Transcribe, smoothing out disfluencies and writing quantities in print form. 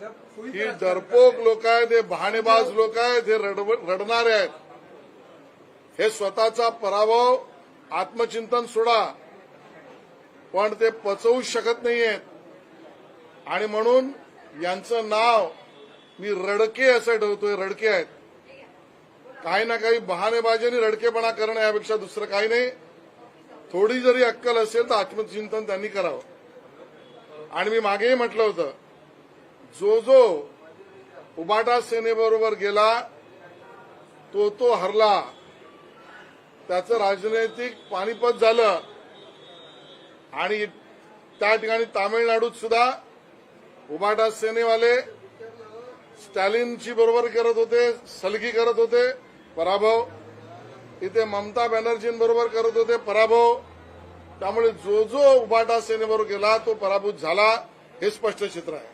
ही डरपोक लोक आहेत, हे बहाणेबाज लोक आहेत, हे रडणारे आहेत. हे स्वतःचा पराभव आत्मचिंतन सोडा, पण ते पचवू शकत नाहीयेत. आणि म्हणून यांचं नाव मी रडके असं ठेवतोय. रडके आहेत. काही ना काही बहाणेबाजीने रडकेपणा करणं यापेक्षा दुसरं काही नाही. थोडी जरी अक्कल असेल तर आत्मचिंतन त्यांनी करावं. आणि मी मागेही म्हटलं होतं, जो उबाटा सेनेबरोबर गेला तो हरला. त्याचं राजनैतिक पानिपत झालं. आणि त्या ठिकाणी तामिळनाडूत सुद्धा उबाटा सेनेवाले स्टॅलिनची बरोबर करत होते, सलगी करत होते, पराभव. इथे ममता बॅनर्जींबरोबर करत होते, पराभव. त्यामुळे जो उबाटा सेनेबरोबर गेला तो पराभूत झाला, हे स्पष्ट चित्र आहे.